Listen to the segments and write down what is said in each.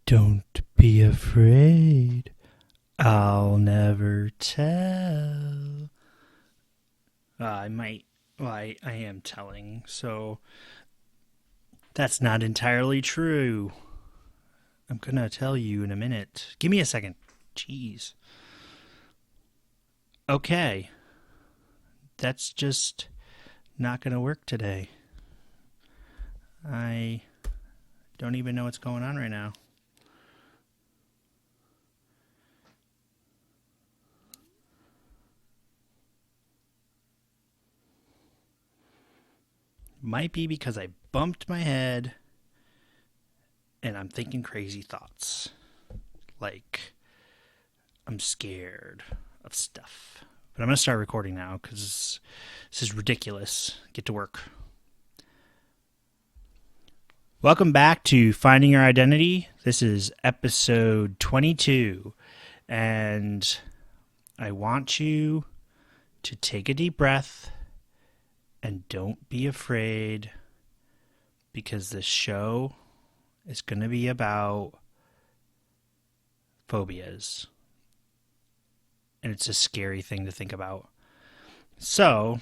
Don't be afraid. I'll never tell. I might. Well, I am telling, so that's not entirely true. I'm gonna tell you in a minute. Give me a second. Jeez. Okay. That's just not gonna work today. I don't even know what's going on right now. Might be because I bumped my head and I'm thinking crazy thoughts. Like, I'm scared of stuff. But I'm going to start recording now because this is ridiculous. Get to work. Welcome back to Finding Your Identity. This is episode 22. And I want you to take a deep breath and don't be afraid, because this show is going to be about phobias. And it's a scary thing to think about. So,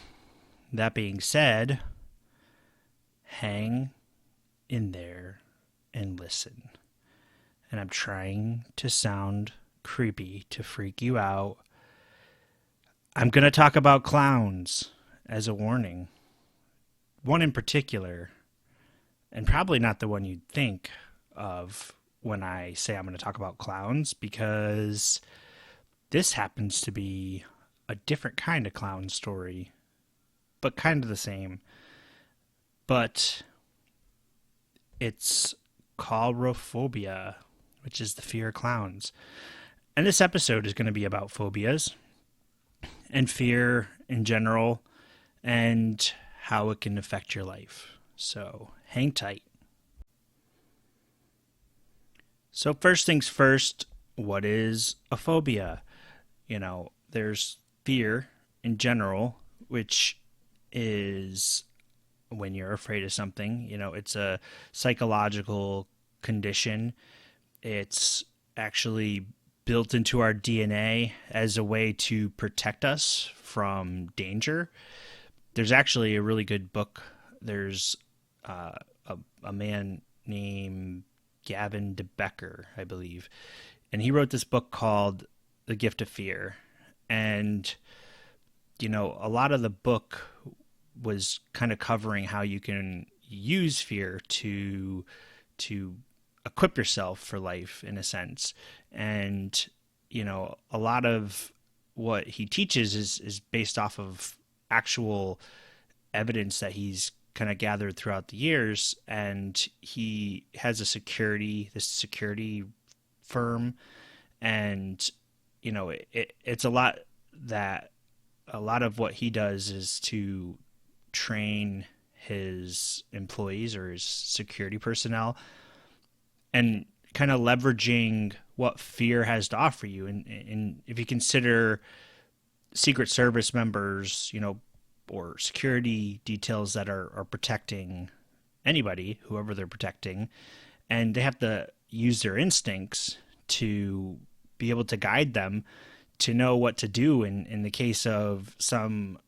that being said, hang in there and listen. And I'm trying to sound creepy to freak you out. I'm going to talk about clowns as a warning. One in particular, and probably not the one you'd think of when I say I'm going to talk about clowns, because this happens to be a different kind of clown story, but kind of the same. But it's called phobia, which is the fear of clowns. And this episode is going to be about phobias and fear in general and how it can affect your life. So hang tight. So first things first, what is a phobia? There's fear in general, which is when you're afraid of something. It's a psychological condition. It's actually built into our DNA as a way to protect us from danger. There's actually a really good book. There's a man named Gavin de Becker, I believe, and he wrote this book called The Gift of Fear. And a lot of the book was kind of covering how you can use fear to equip yourself for life, in a sense. And a lot of what he teaches is based off of actual evidence that he's kind of gathered throughout the years. And he has this security firm, and it's a lot of what he does is to train his employees or his security personnel, and kind of leveraging what fear has to offer you. And if you consider Secret Service members, or security details that are protecting anybody, whoever they're protecting, and they have to use their instincts to be able to guide them to know what to do in the case of some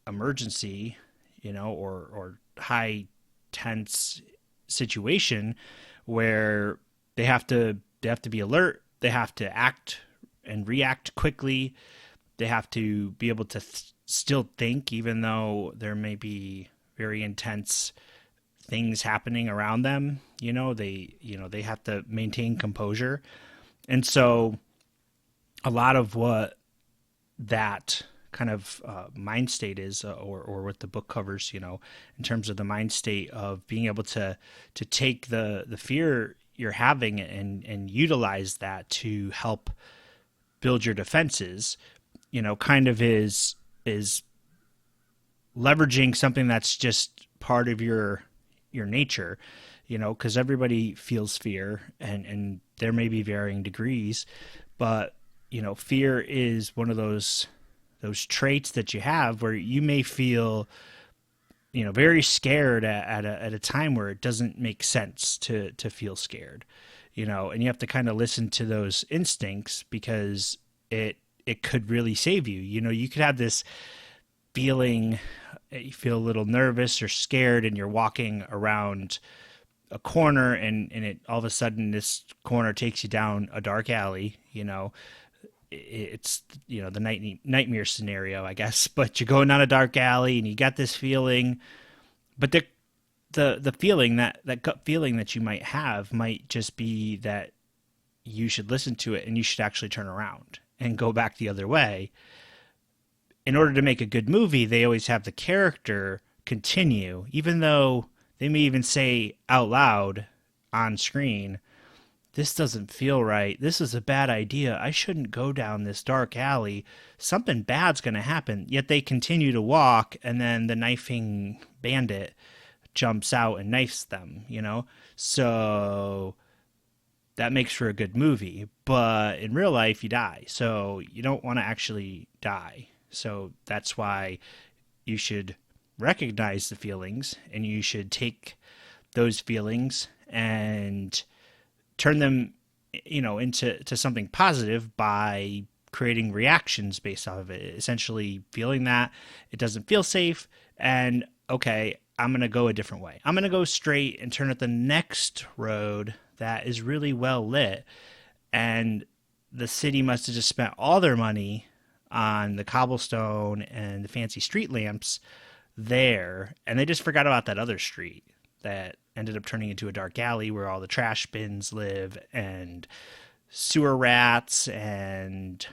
emergency, or high tense situation where they have to be alert, they have to act and react quickly, they have to be able to still think even though there may be very intense things happening around them. They have to maintain composure. And so a lot of what that kind of mind state is, or what the book covers, in terms of the mind state of being able to take the fear you're having and utilize that to help build your defenses, kind of is leveraging something that's just part of your nature, because everybody feels fear, and there may be varying degrees, but fear is one of those traits that you have where you may feel very scared at a time where it doesn't make sense to feel scared, and you have to kind of listen to those instincts because it could really save you. You could have this feeling, you feel a little nervous or scared, and you're walking around a corner, and it all of a sudden this corner takes you down a dark alley. It's the nightmare scenario, I guess. But you're going down a dark alley, and you got this feeling, but the feeling, that gut feeling that you might have, might just be that you should listen to it and you should actually turn around and go back the other way. In order to make a good movie, they always have the character continue, even though they may even say out loud on screen, "This doesn't feel right. This is a bad idea. I shouldn't go down this dark alley. Something bad's going to happen." Yet they continue to walk, and then the knifing bandit jumps out and knifes them. So that makes for a good movie. But in real life, you die. So you don't want to actually die. So that's why you should recognize the feelings, and you should take those feelings and turn them into something positive by creating reactions based off of it. Essentially feeling that it doesn't feel safe, and okay, I'm going to go a different way. I'm going to go straight and turn at the next road that is really well lit. And the city must have just spent all their money on the cobblestone and the fancy street lamps there, and they just forgot about that other street that ended up turning into a dark alley where all the trash bins live, and sewer rats and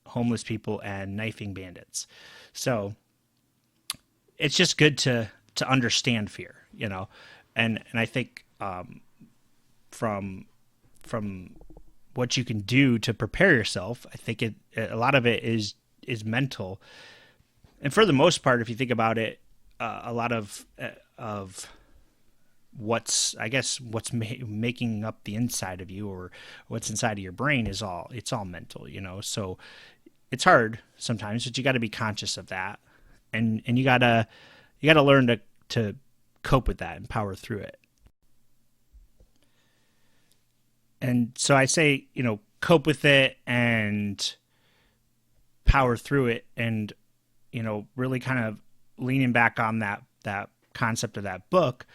homeless people and knifing bandits. So it's just good to understand fear, and I think from what you can do to prepare yourself, I think a lot of it is mental. And for the most part, if you think about it, a lot of what's making up the inside of you, or what's inside of your brain, it's all mental. So it's hard sometimes, but you got to be conscious of that, and you gotta learn to cope with that and power through it. And so I say, cope with it and power through it, and really kind of leaning back on that concept of that book.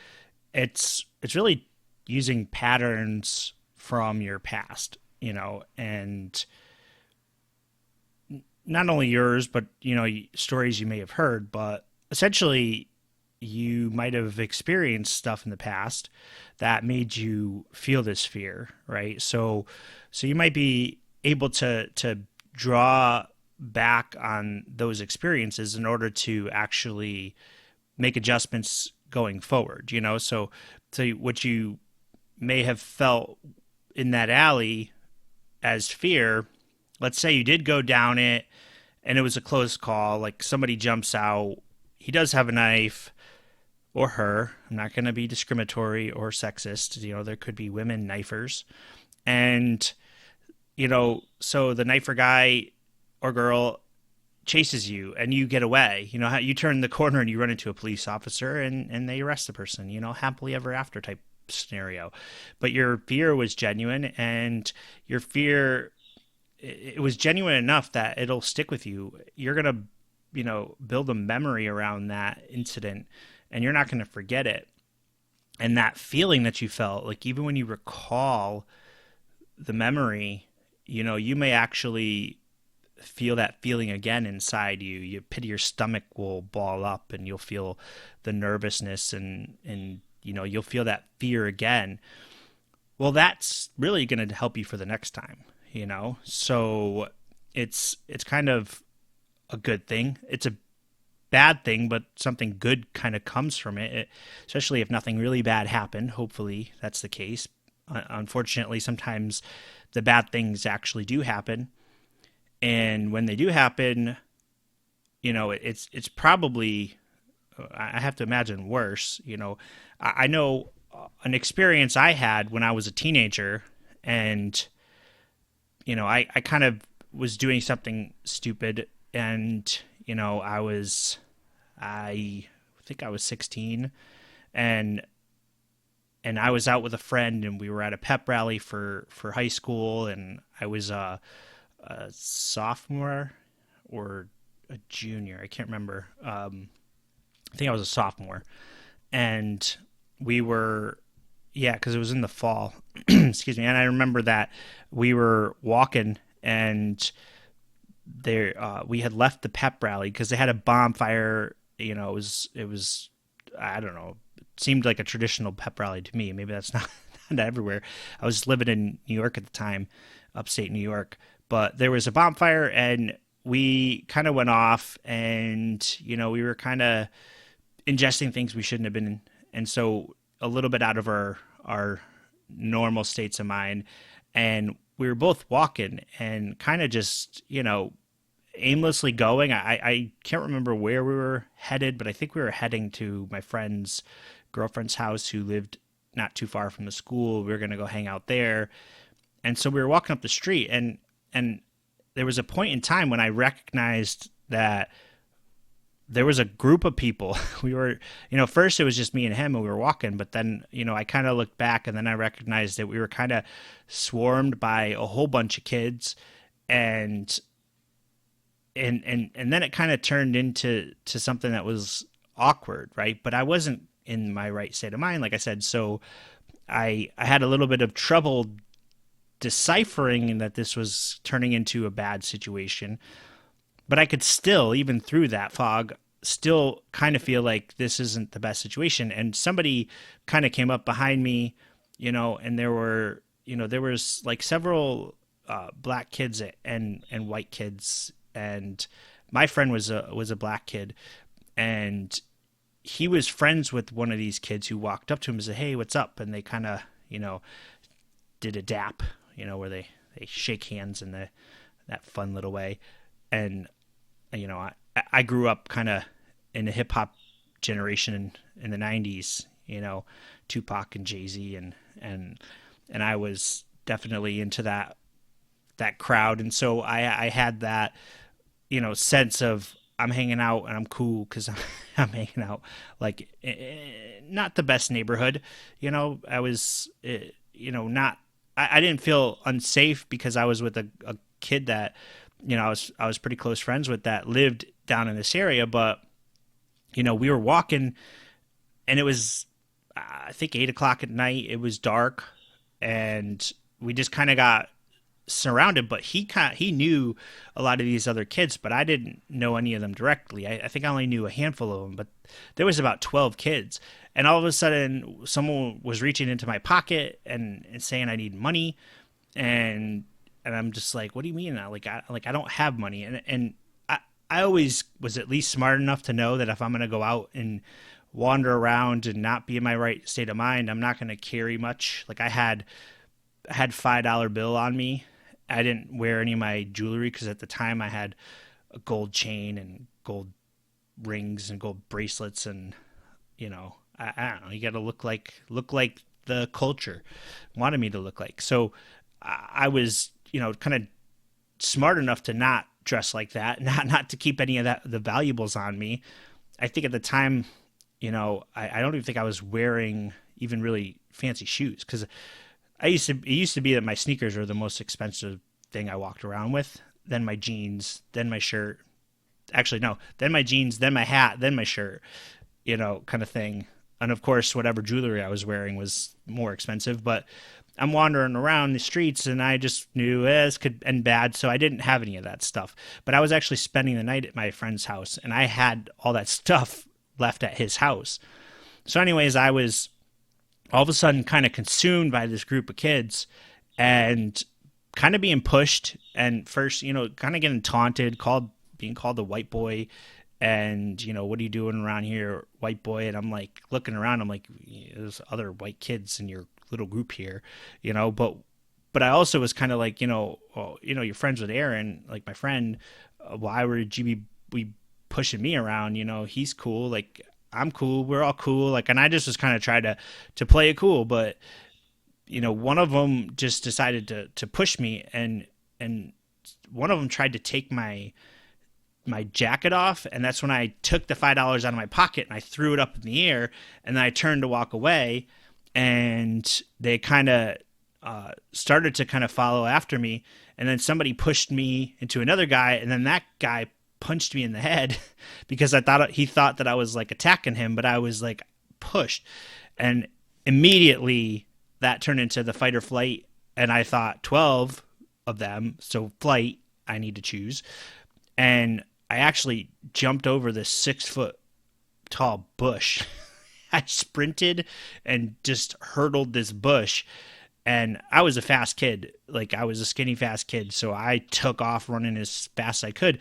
It's really using patterns from your past, and not only yours, but stories you may have heard, but essentially you might have experienced stuff in the past that made you feel this fear, right? So you might be able to draw back on those experiences in order to actually make adjustments going forward. So what you may have felt in that alley as fear, let's say you did go down it and it was a close call, like somebody jumps out, he does have a knife, or her. I'm not going to be discriminatory or sexist. There could be women knifers. And, so the knifer guy or girl chases you and you get away. How you turn the corner and you run into a police officer, and they arrest the person, happily ever after type scenario. But your fear was genuine, and your fear, it was genuine enough that it'll stick with you. You're going to, build a memory around that incident, and you're not going to forget it. And that feeling that you felt, like even when you recall the memory, you may actually feel that feeling again inside you. Your stomach will ball up, and you'll feel the nervousness, and you'll feel that fear again. Well, that's really going to help you for the next time, So it's kind of a good thing. It's a bad thing, but something good kind of comes from it, especially if nothing really bad happened. Hopefully that's the case. Unfortunately, sometimes the bad things actually do happen. And when they do happen, it's probably, I have to imagine, worse. I know an experience I had when I was a teenager, and, I kind of was doing something stupid, and, I think I was 16, and I was out with a friend, and we were at a pep rally for high school, and I was a sophomore or a junior. I can't remember. I think I was a sophomore, and we were, yeah, because it was in the fall. Excuse me. And I remember that we were walking, and there we had left the pep rally because they had a bonfire. It was I don't know. It seemed like a traditional pep rally to me. Maybe that's not not everywhere. I was living in New York at the time, upstate New York, but there was a bonfire, and we kind of went off, and we were kind of ingesting things we shouldn't have been, and so a little bit out of our normal states of mind, and we were both walking and kind of just aimlessly going. I can't remember where we were headed, but I think we were heading to my friend's girlfriend's house who lived not too far from the school. We were going to go hang out there. And so we were walking up the street, and there was a point in time when I recognized that there was a group of people. We were, first it was just me and him, and we were walking, but then, I kind of looked back, and then I recognized that we were kind of swarmed by a whole bunch of kids, and then it kind of turned into something that was awkward, right? But I wasn't in my right state of mind, like I said, so I had a little bit of trouble deciphering that this was turning into a bad situation. But I could still, even through that fog, still kind of feel like this isn't the best situation. And somebody kind of came up behind me, and there was like several black kids and white kids, and my friend was a black kid, and he was friends with one of these kids who walked up to him and said, "Hey, what's up?" And they kind of did a dap, where they shake hands in that fun little way. And I grew up kind of in the hip hop generation in the '90s, Tupac and Jay-Z, and I was definitely into that crowd, and so I had that sense of I'm hanging out and I'm cool because I'm hanging out like not the best neighborhood. I was not, I didn't feel unsafe because I was with a kid that I was pretty close friends with that lived down in this area, but we were walking, and it was I think 8 o'clock at night. It was dark, and we just kind of got surrounded. But he knew a lot of these other kids, but I didn't know any of them directly. I think I only knew a handful of them, but there was about 12 kids, and all of a sudden, someone was reaching into my pocket and saying I need money, and I'm just like, what do you mean? I don't have money. And I always was at least smart enough to know that if I'm going to go out and wander around and not be in my right state of mind, I'm not going to carry much. Like I had $5 bill on me. I didn't wear any of my jewelry because at the time I had a gold chain and gold rings and gold bracelets, and I don't know. You got to look like the culture wanted me to look like. So I was kind of smart enough to not dress like that, not to keep any of the valuables on me. I think at the time, I don't even think I was wearing even really fancy shoes because it used to be that my sneakers were the most expensive thing I walked around with, then my jeans, then my shirt. Actually, no, then my jeans, then my hat, then my shirt, kind of thing. And of course, whatever jewelry I was wearing was more expensive, but I'm wandering around the streets, and I just knew this could end bad, so I didn't have any of that stuff. But I was actually spending the night at my friend's house, and I had all that stuff left at his house. So anyways, I was all of a sudden kind of consumed by this group of kids and kind of being pushed, and first, kind of getting taunted, being called the white boy, and what are you doing around here, white boy? And I'm like looking around, I'm like, there's other white kids in your little group here, but I also was kind of like, you're friends with Aaron, like my friend, why would you be pushing me around? He's cool, like I'm cool, we're all cool, like, and I just was kind of trying to play it cool, but one of them just decided to push me, and one of them tried to take my my jacket off, and that's when I took the $5 out of my pocket and I threw it up in the air, and then I turned to walk away, and they kind of started to kind of follow after me, and then somebody pushed me into another guy, and then that guy punched me in the head because he thought that I was like attacking him, but I was like pushed, and immediately that turned into the fight or flight, and I thought 12 of them, so flight, I need to choose, and I actually jumped over this 6 foot tall bush. I sprinted and just hurdled this bush. And I was a fast kid. Like, I was a skinny, fast kid. So I took off running as fast as I could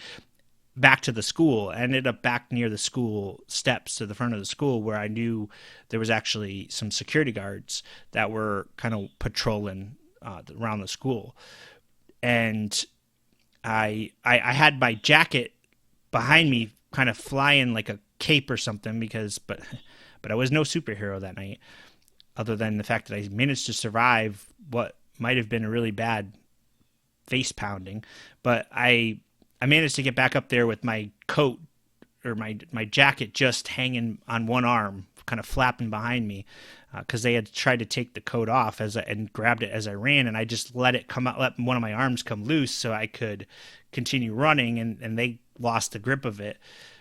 back to the school. I ended up back near the school steps to the front of the school where I knew there was actually some security guards that were kind of patrolling around the school. And I had my jacket behind me kind of flying like a cape or something but I was no superhero that night, other than the fact that I managed to survive what might have been a really bad face pounding. But I managed to get back up there with my coat or my jacket just hanging on one arm, kind of flapping behind me, because they had tried to take the coat off and grabbed it as I ran, and I just let it come out, let one of my arms come loose so I could continue running, and they lost the grip of it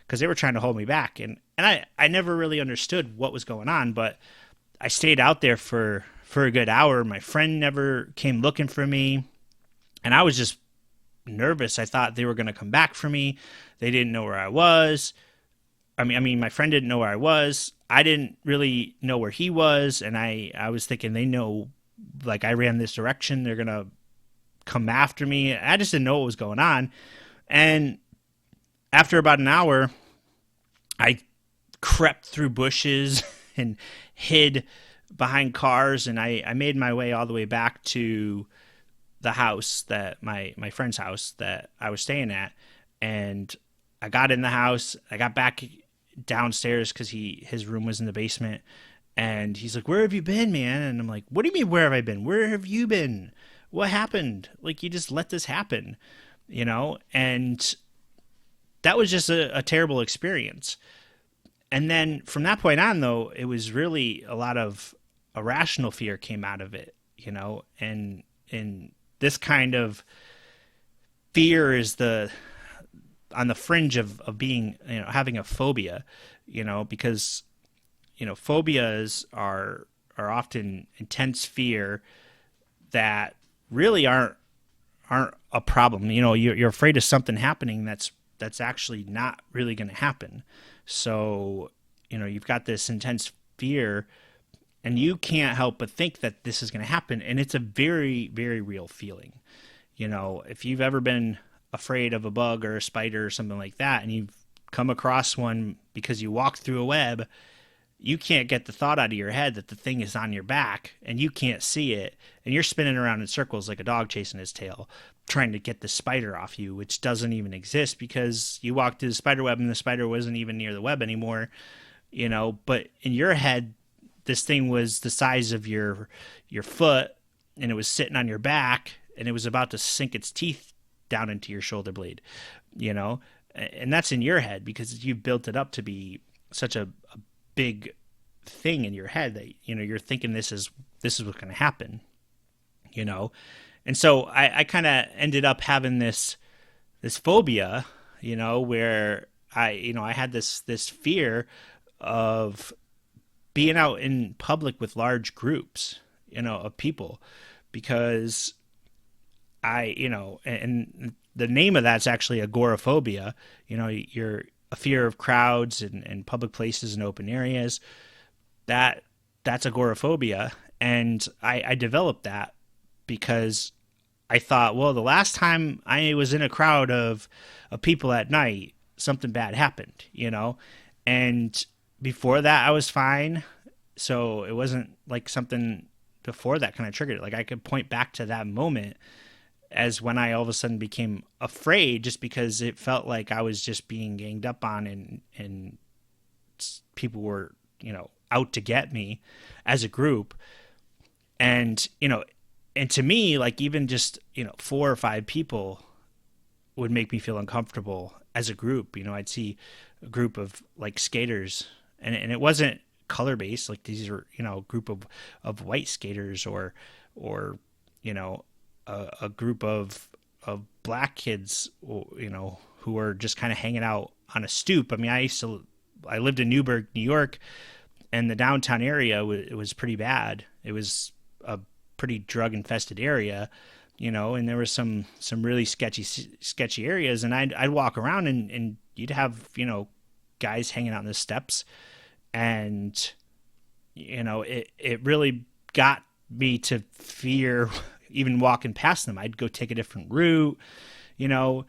because they were trying to hold me back, and I never really understood what was going on, but I stayed out there for a good hour. My friend never came looking for me, and I was just nervous. I thought they were going to come back for me. They didn't know where I was. I mean, my friend didn't know where I was. I didn't really know where he was, and I was thinking they know, like, I ran this direction. They're going to come after me. I just didn't know what was going on. And after about an hour, I crept through bushes and hid behind cars, and I made my way all the way back to the house, that my friend's house that I was staying at. And I got in the house. I got back downstairs because his room was in the basement, and he's like, "Where have you been, man?" And I'm like, "What do you mean, where have I been? Where have you been? What happened? Like, you just let this happen, you know?" And that was just a terrible experience. And then from that point on, though, it was really a lot of irrational fear came out of it, you know, and this kind of fear is on the fringe of being, you know, having a phobia, you know, because, you know, phobias are often intense fear that really aren't a problem. You know, you're afraid of something happening that's actually not really going to happen. So, you know, you've got this intense fear, and you can't help but think that this is going to happen. And it's a very, very real feeling. You know, if you've ever been afraid of a bug or a spider or something like that, and you've come across one because you walked through a web, you can't get the thought out of your head that the thing is on your back and you can't see it, and you're spinning around in circles like a dog chasing his tail, trying to get the spider off you, which doesn't even exist because you walked through the spider web and the spider wasn't even near the web anymore, you know. But in your head, this thing was the size of your foot, and it was sitting on your back, and it was about to sink its teeth down into your shoulder blade, you know. And that's in your head because you've built it up to be such a big thing in your head that, you know, you're thinking this is what's going to happen, you know. And so I kind of ended up having this phobia, you know, where I had this fear of being out in public with large groups, you know, of people, because and the name of that's actually agoraphobia. You know, you're a fear of crowds and public places and open areas. That's agoraphobia. And I developed that because I thought, well, the last time I was in a crowd of people at night, something bad happened, you know? And before that, I was fine. So it wasn't like something before that kind of triggered it. Like, I could point back to that moment as when I all of a sudden became afraid, just because it felt like I was just being ganged up on and people were, you know, out to get me as a group. And, you know, and to me, like, even just, you know, 4 or 5 people would make me feel uncomfortable. as a group. I'd see a group of like skaters, and it wasn't color based. Like these are a group of white skaters, or a group of black kids, who are just kind of hanging out on a stoop. I mean, I lived in Newburgh, New York, and the downtown area it was pretty bad. It was a pretty drug infested area, and there was some really sketchy areas. And I'd walk around, and you'd have guys hanging out on the steps, and it really got me to fear even walking past them. I'd go take a different route, and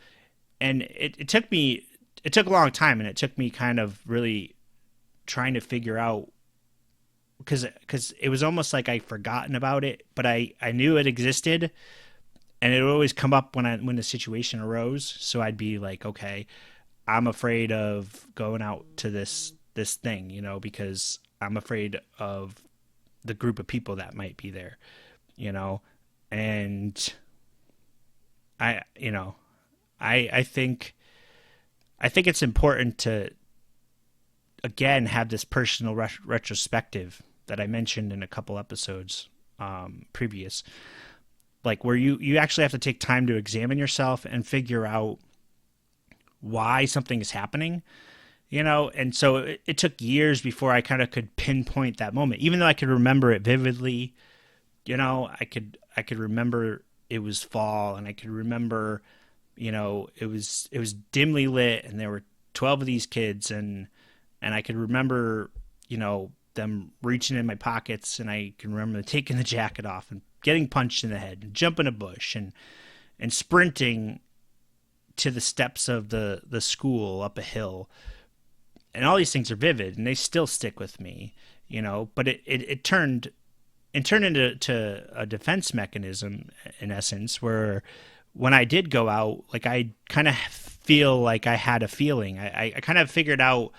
it took a long time, and it took me kind of really trying to figure out, because it was almost like I'd forgotten about it, but I knew it existed, and it would always come up when the situation arose. So I'd be like, okay, I'm afraid of going out to this thing, because I'm afraid of the group of people that might be there, and I think it's important to again have this personal retrospective that I mentioned in a couple episodes previous, like where you actually have to take time to examine yourself and figure out why something is happening, and so it took years before I kind of could pinpoint that moment, even though I could remember it vividly. I could remember it was fall, and I could remember, it was dimly lit, and there were 12 of these kids, and I could remember, them reaching in my pockets, and I can remember taking the jacket off and getting punched in the head and jumping a bush and sprinting to the steps of the school up a hill. And all these things are vivid, and they still stick with me, but it turned into a defense mechanism, in essence, where when I did go out, like I kind of feel like I had a feeling. I kind of figured out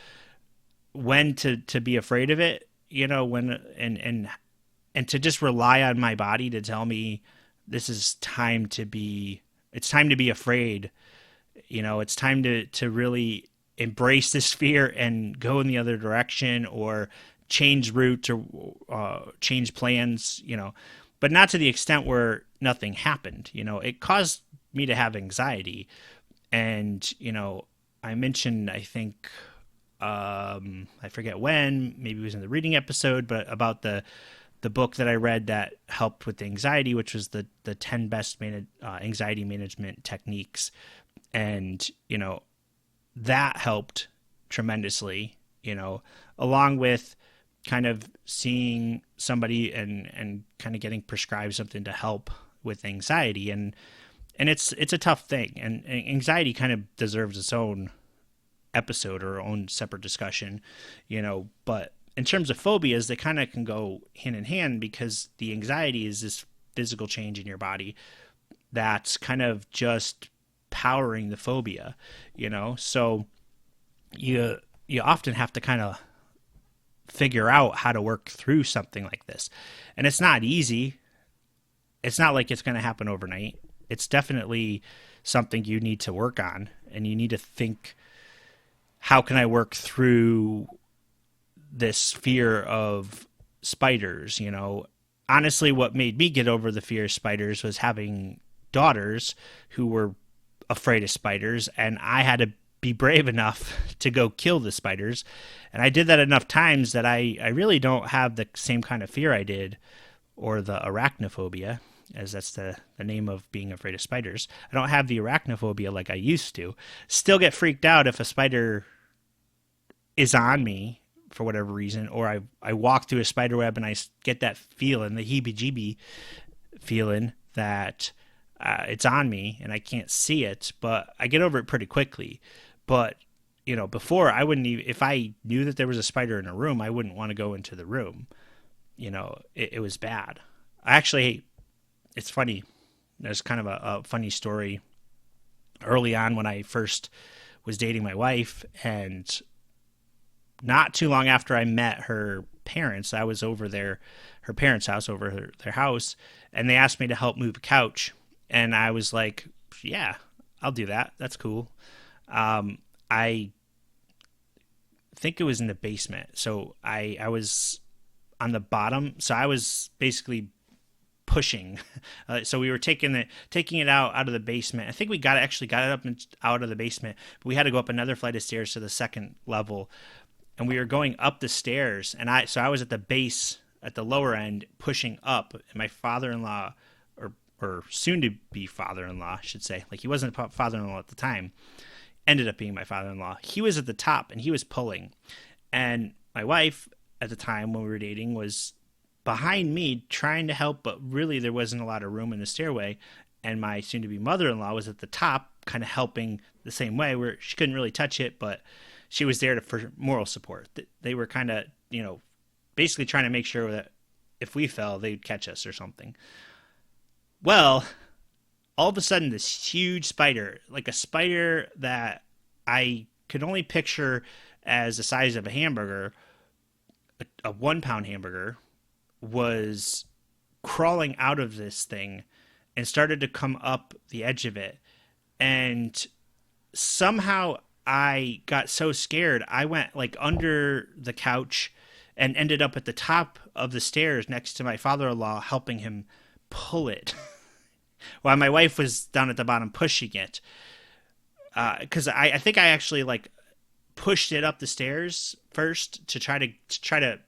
when to be afraid of it, when and to just rely on my body to tell me it's time to be afraid. It's time to really embrace this fear and go in the other direction, or change routes, or change plans, but not to the extent where nothing happened. It caused me to have anxiety. And, I mentioned, I think, I forget when, maybe it was in the reading episode, but about the book that I read that helped with the anxiety, which was the 10 best anxiety management techniques. And, that helped tremendously, along with kind of seeing somebody and kind of getting prescribed something to help with anxiety. And it's a tough thing, and anxiety kind of deserves its own episode or own separate discussion, but in terms of phobias, they kind of can go hand in hand, because the anxiety is this physical change in your body that's kind of just powering the phobia, so you often have to kind of figure out how to work through something like this. And it's not easy. It's not like it's going to happen overnight. It's definitely something you need to work on, and you need to think, how can I work through this fear of spiders? Honestly, what made me get over the fear of spiders was having daughters who were afraid of spiders, and I had to be brave enough to go kill the spiders. And I did that enough times that I really don't have the same kind of fear I did, or the arachnophobia, as that's the name of being afraid of spiders. I don't have the arachnophobia like I used to. Still get freaked out if a spider is on me for whatever reason, or I walk through a spider web and I get that feeling, the heebie-jeebie feeling that it's on me and I can't see it, but I get over it pretty quickly. But, before, I wouldn't even, if I knew that there was a spider in a room, I wouldn't want to go into the room. It was bad. It's funny. There's kind of a funny story early on when I first was dating my wife, and not too long after I met her parents, I was over her parents' house, over their house, and they asked me to help move a couch. And I was like, yeah, I'll do that. That's cool. I think it was in the basement. So I was on the bottom. So I was basically pushing. So we were taking it out of the basement. I think we got it up and out of the basement, but we had to go up another flight of stairs to the second level, and we were going up the stairs. And I was at the base at the lower end pushing up, and my father-in-law or soon to be father-in-law, I should say, like he wasn't a father-in-law at the time, ended up being my father-in-law. He was at the top and he was pulling, and my wife at the time when we were dating was behind me trying to help, but really there wasn't a lot of room in the stairway. And my soon to be mother in law was at the top, kind of helping the same way, where she couldn't really touch it, but she was there for moral support. They were kind of, basically trying to make sure that if we fell, they'd catch us or something. Well, all of a sudden, this huge spider, like a spider that I could only picture as the size of a hamburger, a 1 pound hamburger, was crawling out of this thing and started to come up the edge of it. And somehow I got so scared, I went like under the couch and ended up at the top of the stairs next to my father-in-law helping him pull it while my wife was down at the bottom pushing it. Because I think I actually like pushed it up the stairs first to try to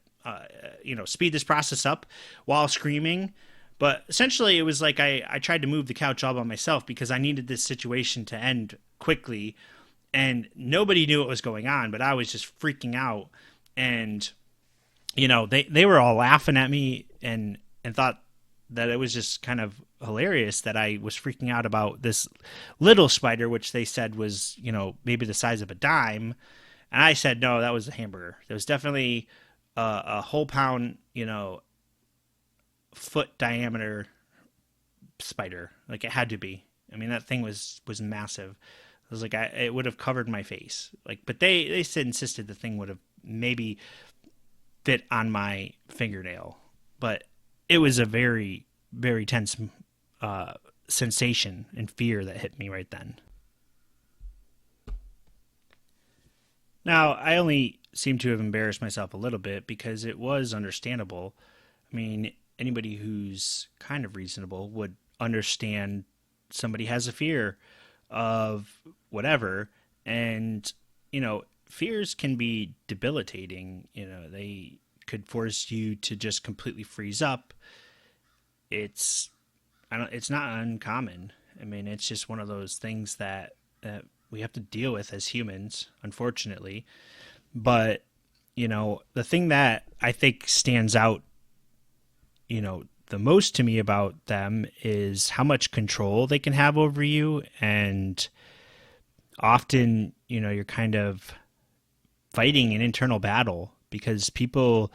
speed this process up while screaming. But essentially, it was like I tried to move the couch all by myself because I needed this situation to end quickly, and nobody knew what was going on. But I was just freaking out, and they were all laughing at me and thought that it was just kind of hilarious that I was freaking out about this little spider, which they said was maybe the size of a dime, and I said no, that was a hamburger. There was definitely a whole pound, foot diameter spider. Like it had to be. I mean, that thing was massive. It was like it would have covered my face. Like, but they said insisted the thing would have maybe fit on my fingernail. But it was a very, very tense sensation and fear that hit me right then. Now, I only seem to have embarrassed myself a little bit because it was understandable. I mean, anybody who's kind of reasonable would understand somebody has a fear of whatever. And, fears can be debilitating. They could force you to just completely freeze up. It's, it's not uncommon. I mean, it's just one of those things that we have to deal with as humans, unfortunately. But, the thing that I think stands out, the most to me about them is how much control they can have over you. And often, you're kind of fighting an internal battle because people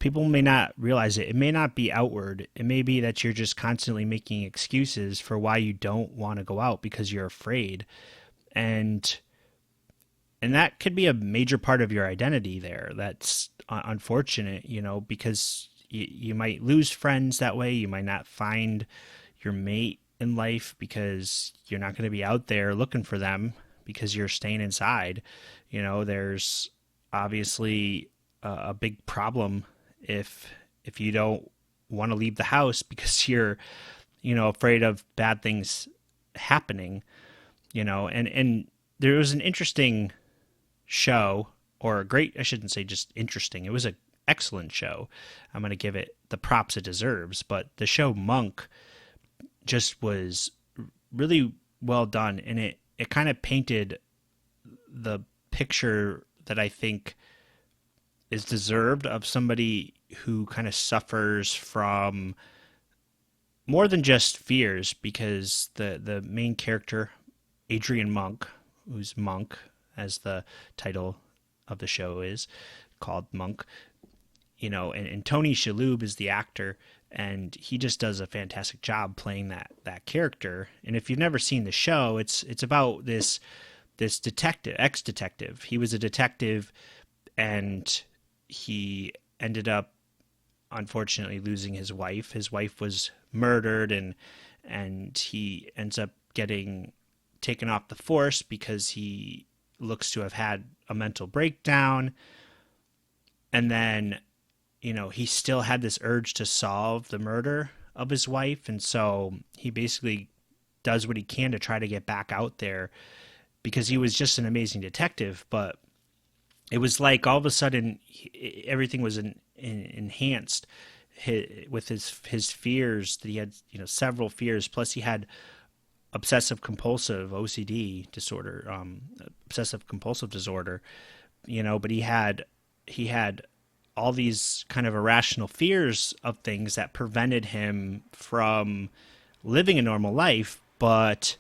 may not realize it. It may not be outward. It may be that you're just constantly making excuses for why you don't want to go out because you're afraid. And that could be a major part of your identity there. That's unfortunate, because you might lose friends that way. You might not find your mate in life because you're not going to be out there looking for them because you're staying inside. There's obviously a big problem if you don't want to leave the house because you're, afraid of bad things happening, and there was an interesting show, or a great, I shouldn't say just interesting. It was an excellent show. I'm going to give it the props it deserves, but the show Monk just was really well done, and it kind of painted the picture that I think is deserved of somebody who kind of suffers from more than just fears, because the main character, Adrian Monk, who's Monk, as the title of the show is called Monk, and Tony Shalhoub is the actor, and he just does a fantastic job playing that character. And if you've never seen the show, it's about this detective, ex-detective. He was a detective, and he ended up unfortunately losing his wife. His wife was murdered, and he ends up getting taken off the force because he looks to have had a mental breakdown. And then, he still had this urge to solve the murder of his wife. And so he basically does what he can to try to get back out there because he was just an amazing detective. But it was like all of a sudden everything was enhanced with his fears that he had, several fears. Plus he had obsessive compulsive OCD disorder, obsessive compulsive disorder, but he had all these kind of irrational fears of things that prevented him from living a normal life, but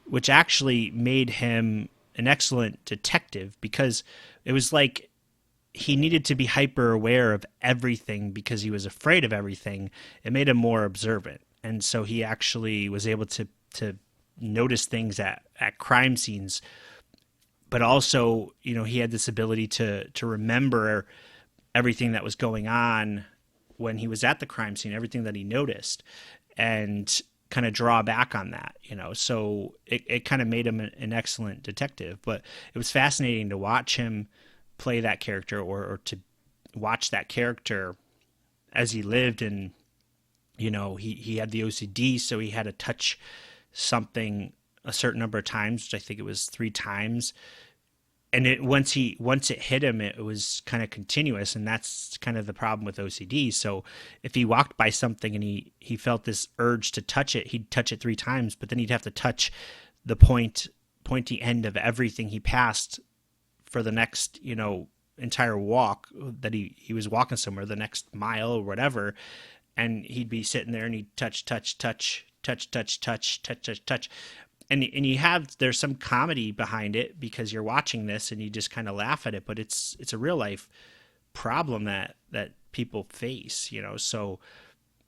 which actually made him an excellent detective because it was like he needed to be hyper aware of everything because he was afraid of everything. It made him more observant. And so he actually was able to notice things at crime scenes, but also, he had this ability to remember everything that was going on when he was at the crime scene, everything that he noticed, and kind of draw back on that, so it kind of made him an excellent detective. But it was fascinating to watch him play that character or to watch that character as he lived. And, he had the OCD, so he had to touch something a certain number of times, which I think it was 3 times. And once it hit him, it was kind of continuous, and that's kind of the problem with OCD. So if he walked by something and he felt this urge to touch it, he'd touch it 3 times, but then he'd have to touch the pointy end of everything he passed for the next, entire walk that he was walking somewhere, the next mile or whatever, and he'd be sitting there and he'd touch, touch, touch, touch, touch, touch, touch, touch, touch. And there's some comedy behind it because you're watching this and you just kind of laugh at it, but it's a real life problem that people face, so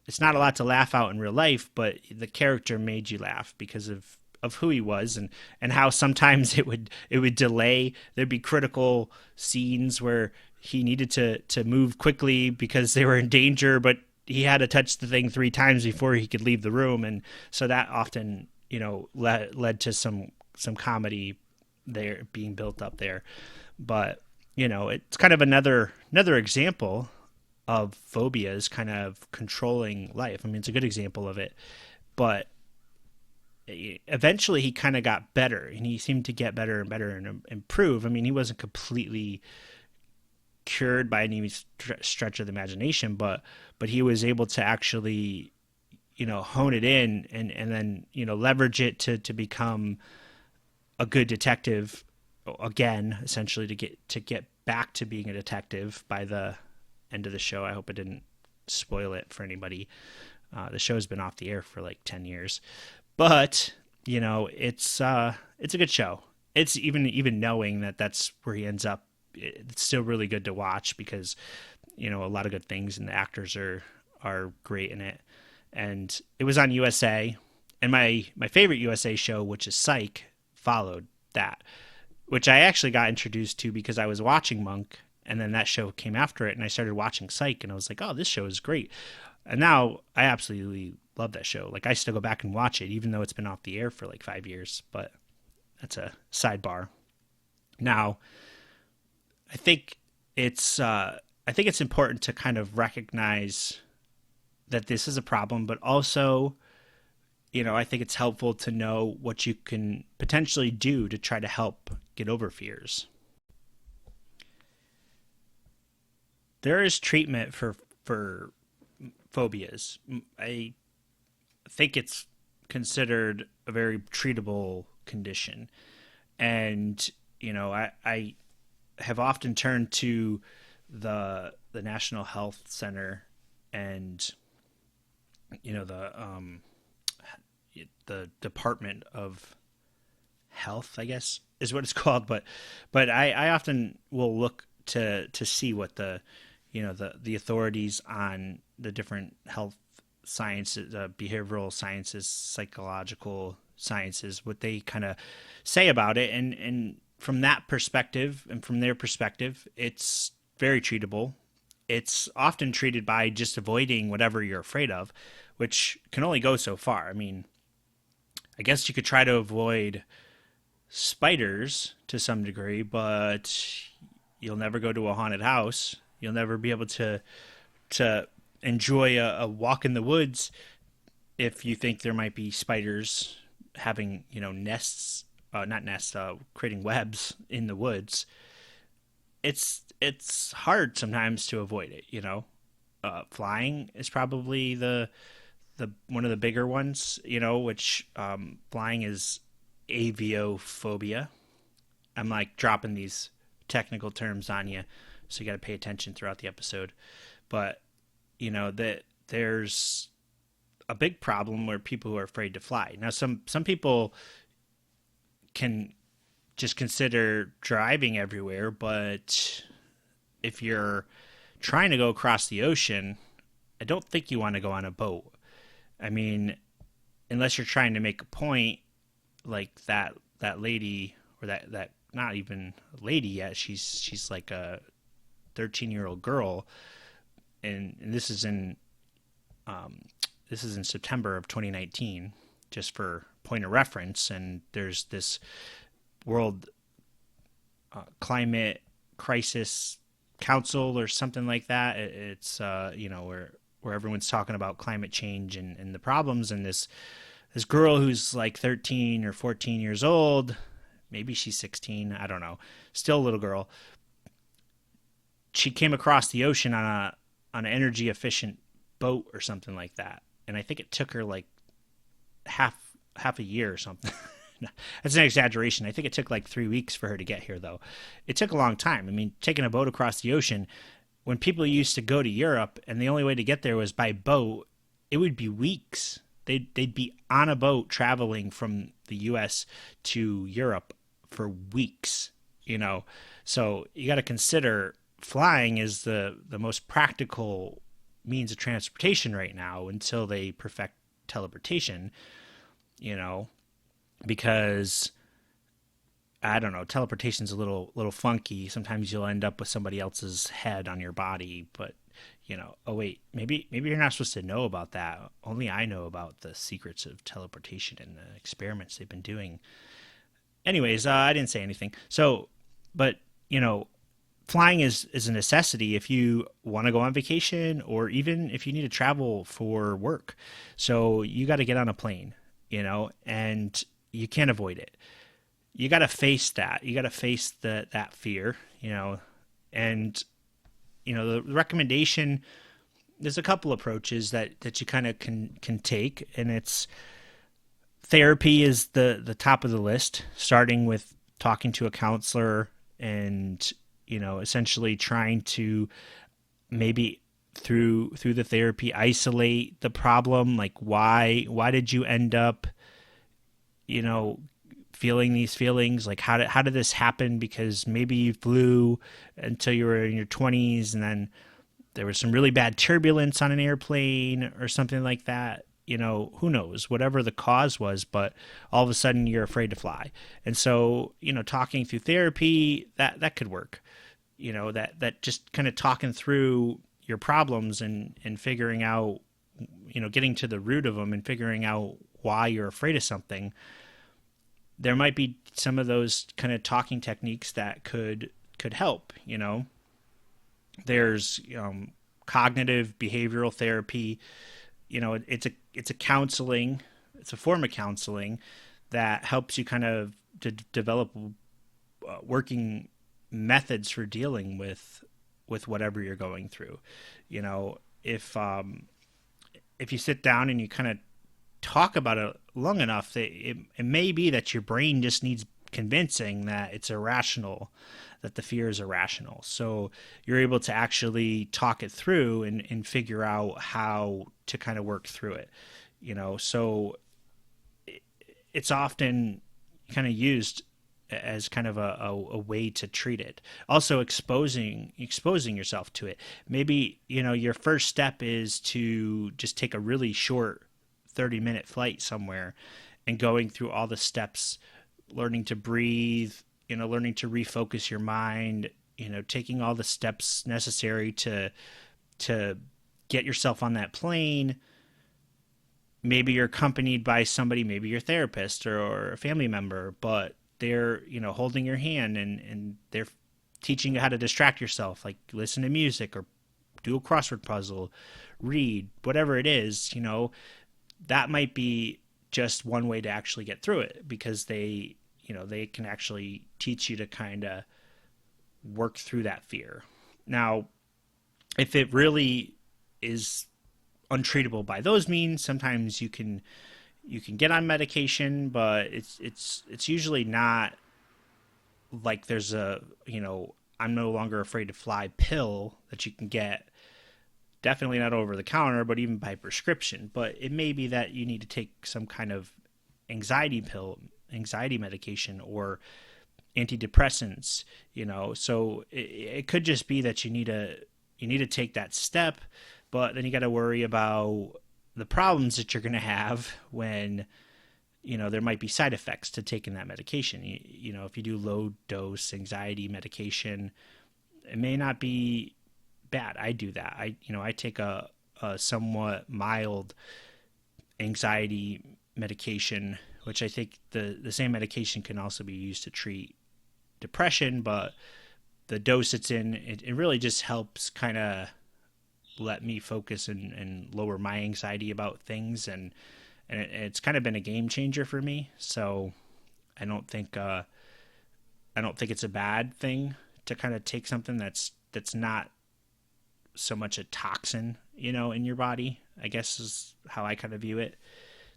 it's not a lot to laugh out in real life, but the character made you laugh because of who he was and how sometimes it would delay. There'd be critical scenes where he needed to move quickly because they were in danger, but he had to touch the thing 3 times before he could leave the room. And so that often, led to some comedy there being built up there. But, it's kind of another example of phobias kind of controlling life. I mean, it's a good example of it, but eventually he kind of got better and he seemed to get better and better and improve. I mean, he wasn't completely cured by any stretch of the imagination, but he was able to actually, hone it in and then, leverage it to become a good detective again, essentially to get back to being a detective by the end of the show. I hope I didn't spoil it for anybody. The show's been off the air for like 10 years, but it's a good show. It's even knowing that that's where he ends up, it's still really good to watch because, a lot of good things and the actors are great in it. And it was on USA, and my favorite USA show, which is Psych, followed that, which I actually got introduced to because I was watching Monk, and then that show came after it, and I started watching Psych, and I was like, oh, this show is great. And now I absolutely love that show. Like, I still go back and watch it, even though it's been off the air for like 5 years, but that's a sidebar. Now, I think it's important to kind of recognize that this is a problem, but also, I think it's helpful to know what you can potentially do to try to help get over fears. There is treatment for phobias. I think it's considered a very treatable condition. And, I have often turned to the National Health Center and the Department of Health, I guess is what it's called, but I often will look to see what the authorities on the different health sciences, behavioral sciences, psychological sciences, what they kind of say about it, and from that perspective and from their perspective, it's very treatable. It's often treated by just avoiding whatever you're afraid of, which can only go so far. I mean, I guess you could try to avoid spiders to some degree, but you'll never go to a haunted house. You'll never be able to enjoy a walk in the woods if you think there might be spiders having, nests, not nests, creating webs in the woods. It's hard sometimes to avoid it. Flying is probably the one of the bigger ones. Which flying is aviophobia. I'm like dropping these technical terms on you, so you got to pay attention throughout the episode. But that there's a big problem where people who are afraid to fly. Now, some people can just consider driving everywhere, but if you're trying to go across the ocean, I don't think you want to go on a boat. I mean, unless you're trying to make a point, like that lady, or that not even a lady yet. She's like a 13-year-old girl, and this is in September of 2019, just for point of reference. And there's this World Climate Crisis Council or something like that. It's where everyone's talking about climate change and the problems. And this girl who's like 13 or 14 years old, maybe she's 16, I don't know, still a little girl. She came across the ocean on an energy efficient boat or something like that. And I think it took her like half a year or something. That's an exaggeration. I think it took like 3 weeks for her to get here, though. It took a long time. I mean, taking a boat across the ocean, when people used to go to Europe and the only way to get there was by boat, it would be weeks. They'd be on a boat traveling from the U.S. to Europe for weeks, So you got to consider flying is the most practical means of transportation right now until they perfect teleportation, because I don't know, teleportation's a little funky. Sometimes you'll end up with somebody else's head on your body, but oh wait, maybe you're not supposed to know about that. Only I know about the secrets of teleportation and the experiments they've been doing. Anyways, I didn't say anything. So, but flying is a necessity if you want to go on vacation or even if you need to travel for work. So you got to get on a plane, and you can't avoid it. You got to face that. You got to face that fear, and the recommendation. There's a couple approaches that you kind of can take, and it's therapy is the top of the list, starting with talking to a counselor and essentially trying to maybe through the therapy isolate the problem. Like why did you end up feeling these feelings? Like how did this happen? Because maybe you flew until you were in your 20s and then there was some really bad turbulence on an airplane or something like that. Who knows, whatever the cause was, but all of a sudden you're afraid to fly. And so, talking through therapy, that could work. That just kind of talking through your problems and figuring out, getting to the root of them and figuring out why you're afraid of something. There might be some of those kind of talking techniques that could help. There's cognitive behavioral therapy. It's a counseling. It's a form of counseling that helps you kind of to develop working methods for dealing with whatever you're going through. If you sit down and you kind of talk about it long enough, it may be that your brain just needs convincing that it's irrational, that the fear is irrational. So you're able to actually talk it through and figure out how to kind of work through it. So it's often kind of used as kind of a way to treat it. Also exposing yourself to it. Maybe, your first step is to just take a really short 30-minute flight somewhere and going through all the steps, learning to breathe, learning to refocus your mind, taking all the steps necessary to get yourself on that plane, maybe you're accompanied by somebody, maybe your therapist or a family member, but they're, holding your hand and they're teaching you how to distract yourself, like listen to music or do a crossword puzzle, read, whatever it is, that might be just one way to actually get through it because they can actually teach you to kind of work through that fear. Now, if it really is untreatable by those means, sometimes you can get on medication, but it's usually not like there's a I'm no longer afraid to fly pill that you can get. Definitely not over the counter, but even by prescription. But it may be that you need to take some kind of anxiety pill, anxiety medication, or antidepressants. So it could just be that you need to take that step, but then you got to worry about the problems that you're going to have when there might be side effects to taking that medication. If you do low dose anxiety medication, it may not be bad. I do that. I take a somewhat mild anxiety medication, which I think the same medication can also be used to treat depression, but the dose it's in, it really just helps kind of let me focus and lower my anxiety about things, and it's kind of been a game changer for me. So I don't think it's a bad thing to kind of take something that's not so much a toxin, in your body, I guess is how I kind of view it.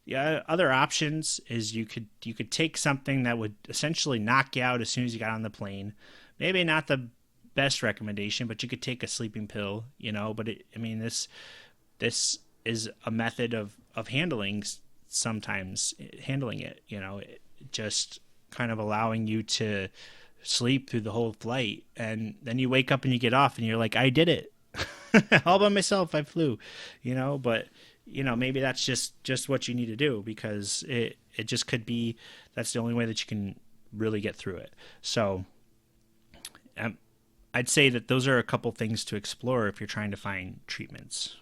The other options is you could take something that would essentially knock you out as soon as you got on the plane. Maybe not the best recommendation, but you could take a sleeping pill, but this is a method of handling sometimes handling it, just kind of allowing you to sleep through the whole flight. And then you wake up and you get off and you're like, I did it. All by myself. I flew, but maybe that's just what you need to do because it just could be, that's the only way that you can really get through it. So, I'd say that those are a couple things to explore if you're trying to find treatments.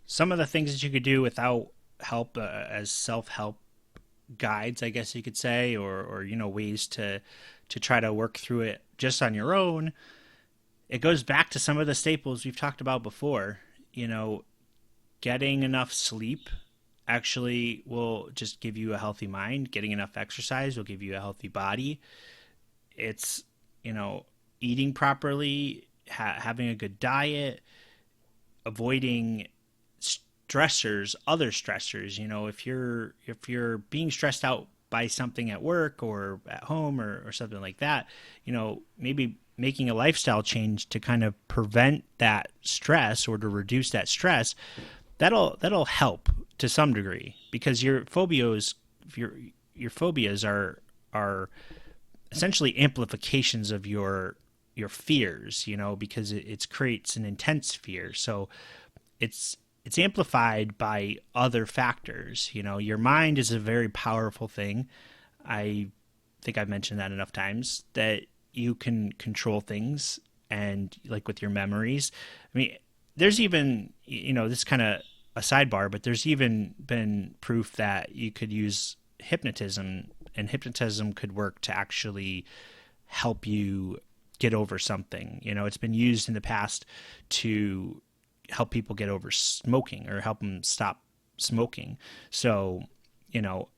Some of the things that you could do without help, as self-help guides, I guess you could say, or ways to try to work through it just on your own. It goes back to some of the staples we've talked about before. Getting enough sleep actually will just give you a healthy mind. Getting enough exercise will give you a healthy body. It's, eating properly, having a good diet, avoiding stressors, other stressors. If you're being stressed out by something at work or at home or something like that, maybe making a lifestyle change to kind of prevent that stress or to reduce that stress, that'll help to some degree because your phobias are essentially amplifications of your fears, because it creates an intense fear. So it's amplified by other factors. Your mind is a very powerful thing. I think I've mentioned that enough times that you can control things and like with your memories. I mean, there's even, this kind of a sidebar, but there's even been proof that you could use hypnotism and hypnotism could work to actually help you get over something. It's been used in the past to help people get over smoking or help them stop smoking. So,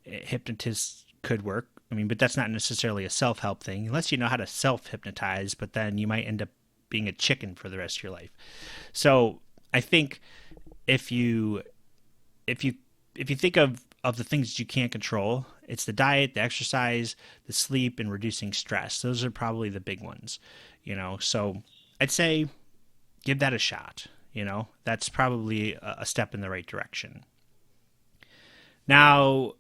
hypnotists could work. I mean, but that's not necessarily a self-help thing unless you know how to self-hypnotize, but then you might end up being a chicken for the rest of your life. So I think if you think of the things that you can't control, it's the diet, the exercise, the sleep, and reducing stress. Those are probably the big ones, So I'd say give that a shot. That's probably a step in the right direction. Now,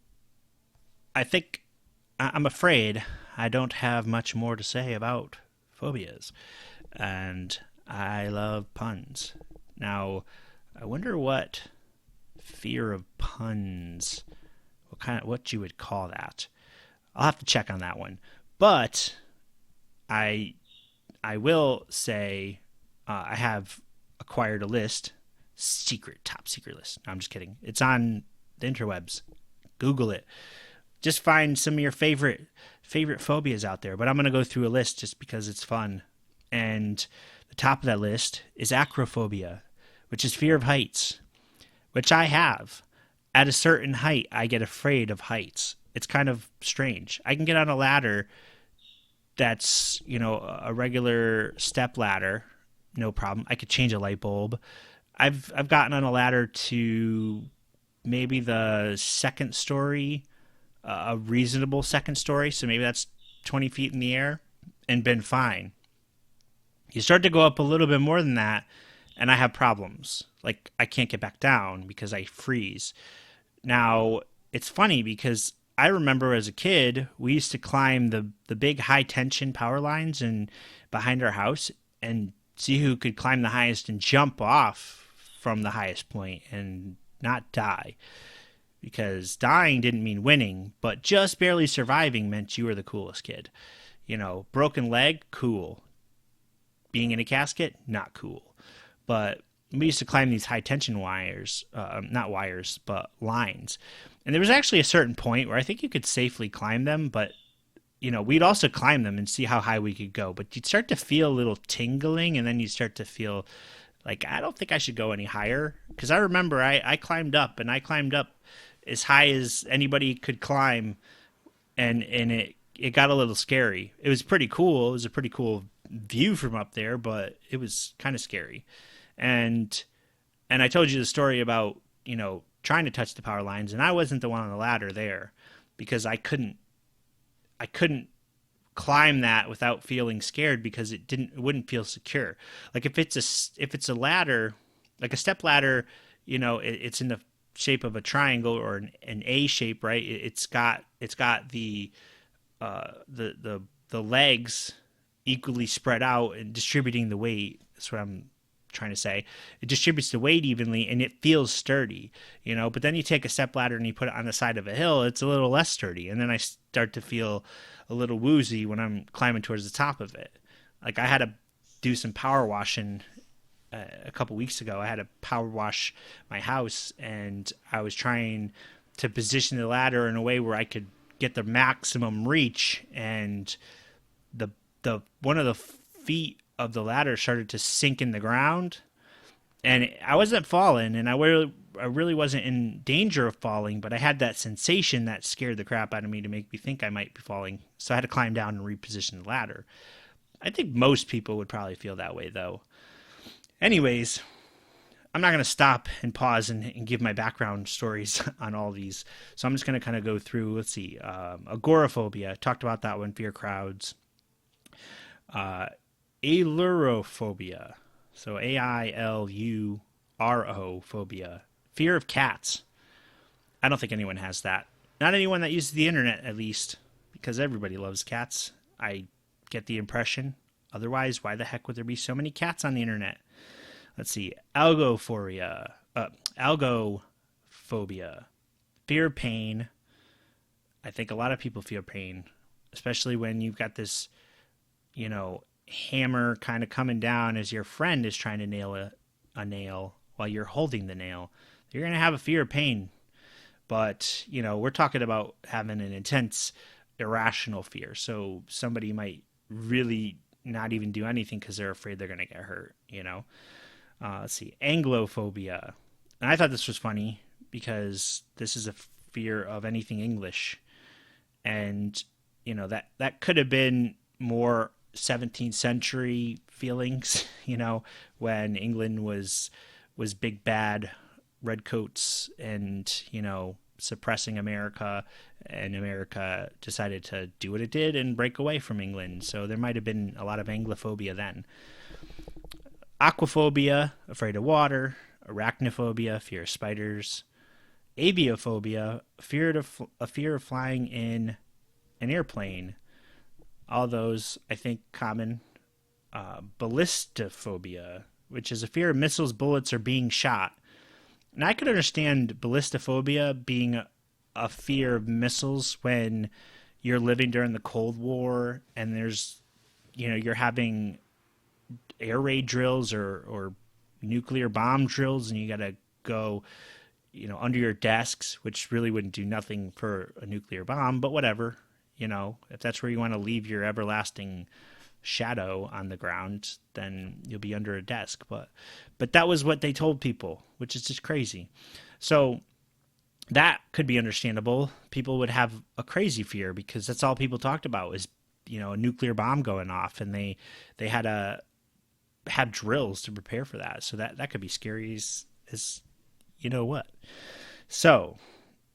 I'm afraid I don't have much more to say about phobias, and I love puns. Now, I wonder what fear of puns, what you would call that. I'll have to check on that one. But I will say I have acquired a list, top secret list. No, I'm just kidding. It's on the interwebs. Google it. Just find some of your favorite phobias out there. But I'm going to go through a list just because it's fun. And the top of that list is acrophobia, which is fear of heights, which I have. At a certain height, I get afraid of heights. It's kind of strange. I can get on a ladder that's, a regular step ladder, no problem. I could change a light bulb. I've gotten on a ladder to maybe the second story, a reasonable second story, so maybe that's 20 feet in the air, and been fine. You start to go up a little bit more than that, and I have problems. Like, I can't get back down because I freeze. Now, it's funny because I remember as a kid, we used to climb the big high tension power lines and behind our house and see who could climb the highest and jump off from the highest point and not die. Because dying didn't mean winning, but just barely surviving meant you were the coolest kid. Broken leg, cool. Being in a casket, not cool. But we used to climb these high tension wires, not wires, but lines. And there was actually a certain point where I think you could safely climb them, but we'd also climb them and see how high we could go. But you'd start to feel a little tingling, and then you start to feel like, I don't think I should go any higher. Because I remember I climbed up, and I climbed up as high as anybody could climb, and it got a little scary. It was pretty cool. It was a pretty cool view from up there, but it was kind of scary. And I told you the story about, trying to touch the power lines, and I wasn't the one on the ladder there because I couldn't climb that without feeling scared because it wouldn't feel secure. Like if it's a ladder, like a step ladder, it's in the shape of a triangle or an A shape, right? It's got the legs equally spread out and distributing the weight. That's what I'm trying to say. It distributes the weight evenly and it feels sturdy, but then you take a step ladder and you put it on the side of a hill, it's a little less sturdy, and then I start to feel a little woozy when I'm climbing towards the top of it. Like I had to do some power washing a couple weeks ago. I had to power wash my house, and I was trying to position the ladder in a way where I could get the maximum reach, and the one of the feet of the ladder started to sink in the ground, and I wasn't falling, and I really wasn't in danger of falling, but I had that sensation that scared the crap out of me to make me think I might be falling. So I had to climb down and reposition the ladder. I think most people would probably feel that way, though. Anyways, I'm not going to stop and pause and give my background stories on all these. So I'm just going to kind of go through, let's see, agoraphobia. Talked about that one, fear crowds. Ailurophobia. So AILURO phobia. Fear of cats. I don't think anyone has that. Not anyone that uses the internet, at least, because everybody loves cats. I get the impression. Otherwise, why the heck would there be so many cats on the internet? Let's see. Algophobia. Algophobia. Fear of pain. I think a lot of people feel pain, especially when you've got this, hammer kind of coming down as your friend is trying to nail a nail while you're holding the nail. You're going to have a fear of pain. But, we're talking about having an intense, irrational fear. So somebody might really not even do anything because they're afraid they're going to get hurt, Let's see. Anglophobia. And I thought this was funny because this is a fear of anything English. And, that could have been more 17th century feelings, when England was big bad redcoats and, suppressing America, and America decided to do what it did and break away from England. So there might have been a lot of Anglophobia then. Aquaphobia, afraid of water. Arachnophobia, fear of spiders. Aviophobia, a fear of flying in an airplane. All those, I think, common. Ballistophobia, which is a fear of missiles, bullets, or being shot. And I could understand ballistophobia being a fear of missiles when you're living during the Cold War and there's, you're having air raid drills or nuclear bomb drills and you got to go, under your desks, which really wouldn't do nothing for a nuclear bomb, but whatever. If that's where you want to leave your everlasting shadow on the ground, then you'll be under a desk. But that was what they told people, which is just crazy. So that could be understandable. People would have a crazy fear because that's all people talked about was, a nuclear bomb going off, and they had to have drills to prepare for that. So that could be scary as you know what. So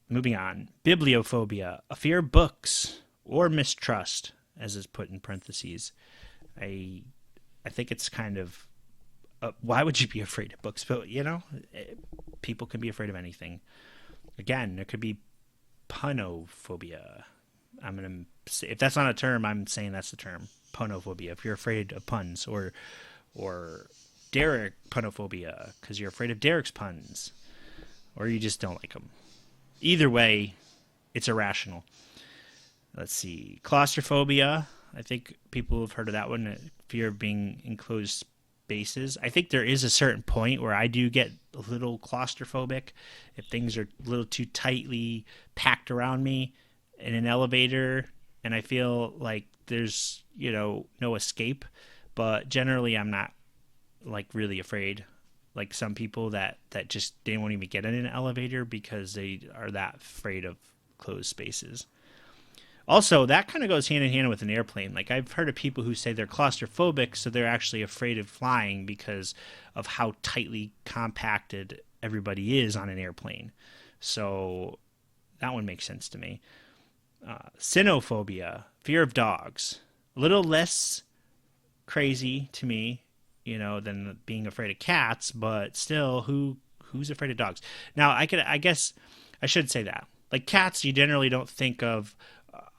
moving on, bibliophobia, a fear of books or mistrust, as is put in parentheses. I think it's kind of why would you be afraid of books? But people can be afraid of anything. Again, there could be punophobia. I'm gonna say, if that's not a term, I'm saying that's the term, punophobia. If you're afraid of puns, or Derek punophobia because you're afraid of Derek's puns, or you just don't like them. Either way, it's irrational. Let's see, claustrophobia. I think people have heard of that one. Fear of being enclosed spaces. I think there is a certain point where I do get a little claustrophobic if things are a little too tightly packed around me in an elevator, and I feel like there's no escape. But generally, I'm not like really afraid. Like some people that just they won't even get in an elevator because they are that afraid of closed spaces. Also, that kind of goes hand in hand with an airplane. Like I've heard of people who say they're claustrophobic, so they're actually afraid of flying because of how tightly compacted everybody is on an airplane. So that one makes sense to me. Cynophobia, fear of dogs. A little less crazy to me, than being afraid of cats, but still, who's afraid of dogs? Now, I guess I should say that. Like cats, you generally don't think of.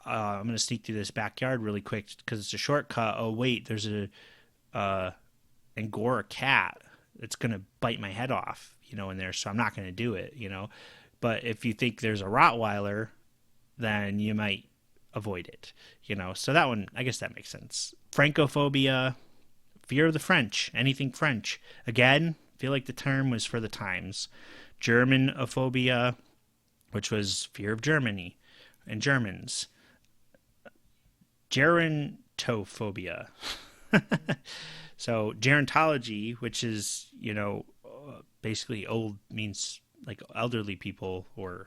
I'm going to sneak through this backyard really quick because it's a shortcut. Oh wait, there's a Angora cat that's going to bite my head off, in there. So I'm not going to do it, But if you think there's a Rottweiler, then you might avoid it, So that one, I guess that makes sense. Francophobia, fear of the French, anything French. Again, I feel like the term was for the times. Germanophobia, which was fear of Germany and Germans. Gerontophobia. So gerontology, which is, basically old means like elderly people, or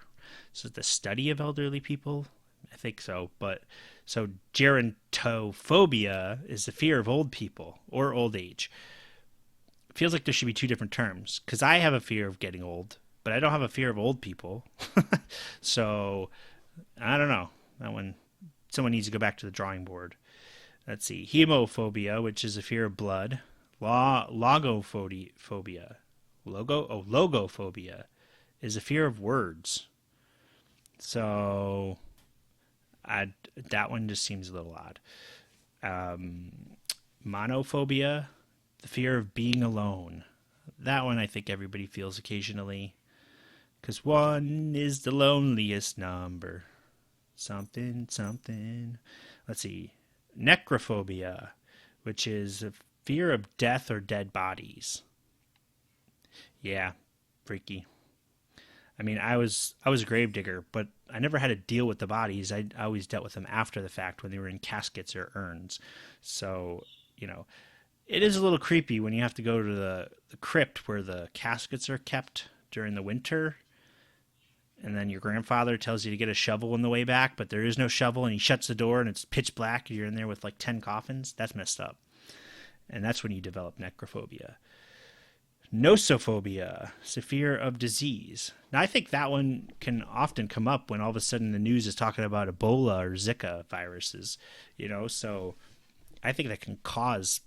is it the study of elderly people? I think so. But so gerontophobia is the fear of old people or old age. It feels like there should be two different terms because I have a fear of getting old, but I don't have a fear of old people. So I don't know. That one, someone needs to go back to the drawing board. Let's see. Hemophobia, which is a fear of blood. Logophobia. Logophobia is a fear of words. So that one just seems a little odd. Monophobia, the fear of being alone. That one I think everybody feels occasionally. Because one is the loneliest number. Something, something. Let's see. Necrophobia, which is a fear of death or dead bodies. Yeah, freaky. I mean, I was a gravedigger, but I never had to deal with the bodies. I always dealt with them after the fact when they were in caskets or urns. So, it is a little creepy when you have to go to the crypt where the caskets are kept during the winter. And then your grandfather tells you to get a shovel on the way back, but there is no shovel, and he shuts the door, and it's pitch black, and you're in there with like 10 coffins. That's messed up. And that's when you develop necrophobia. Nosophobia, it's a fear of disease. Now, I think that one can often come up when all of a sudden the news is talking about Ebola or Zika viruses, so I think that can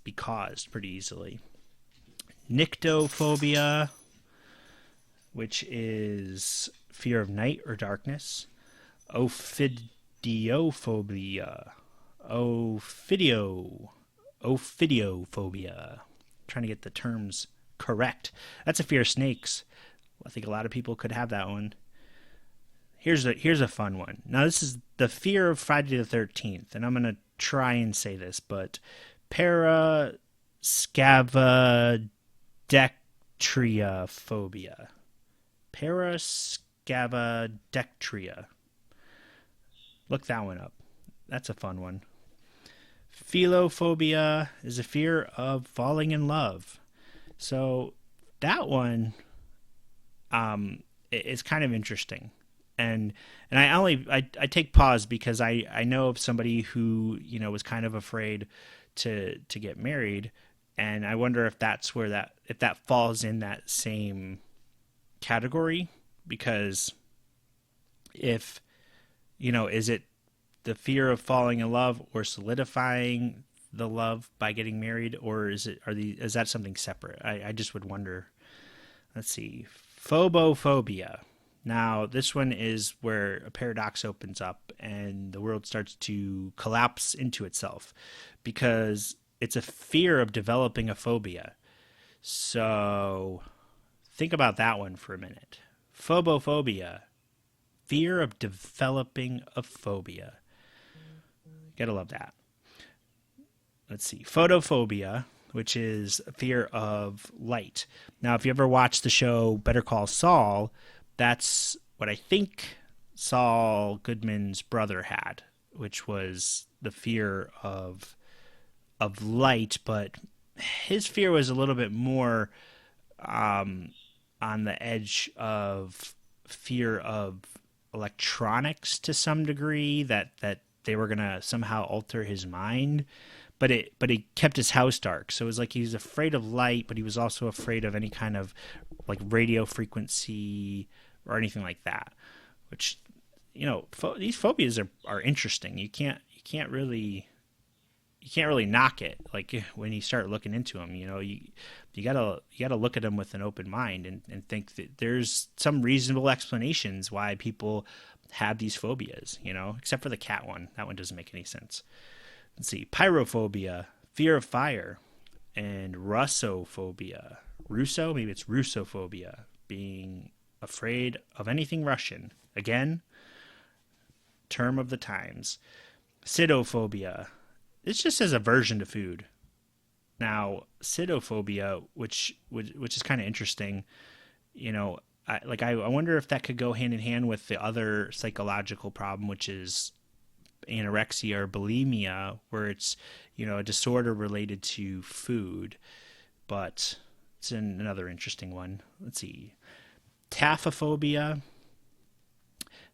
be caused pretty easily. Nyctophobia, which is fear of night or darkness. Ophidiophobia. Ophidiophobia. Trying to get the terms correct. That's a fear of snakes. I think a lot of people could have that one. Here's a fun one. Now, this is the fear of Friday the 13th, and I'm going to try and say this, but parascavadectophobia. Phobia. Parascavadectria. Look that one up. That's a fun one. Philophobia is a fear of falling in love. So that one is kind of interesting. And I take pause because I know of somebody who was kind of afraid to get married, and I wonder if that's where that if that falls in that same category, because if is it the fear of falling in love or solidifying the love by getting married, or is that something separate? I just would wonder. Let's see. Phobophobia. Now, this one is where a paradox opens up and the world starts to collapse into itself because it's a fear of developing a phobia. So, think about that one for a minute. Phobophobia, fear of developing a phobia. Gotta love that. Let's see. Photophobia, which is a fear of light. Now, if you ever watched the show Better Call Saul, that's what I think Saul Goodman's brother had, which was the fear of light, but his fear was a little bit more on the edge of fear of electronics to some degree, that they were gonna somehow alter his mind. But he kept his house dark, so it was like he was afraid of light, but he was also afraid of any kind of like radio frequency or anything like that. Which these phobias are interesting. You can't really knock it. Like when you start looking into them, you gotta look at them with an open mind and think that there's some reasonable explanations why people have these phobias. Except for the cat one. That one doesn't make any sense. Let's see. Pyrophobia, fear of fire, and Russophobia. Russo, maybe it's Russophobia, being afraid of anything Russian. Again, term of the times. Sidophobia. It's just as aversion to food. Now, sidophobia, which is kind of interesting, I wonder if that could go hand in hand with the other psychological problem, which is anorexia or bulimia, where it's a disorder related to food. But it's another interesting one. Let's see. Taphophobia,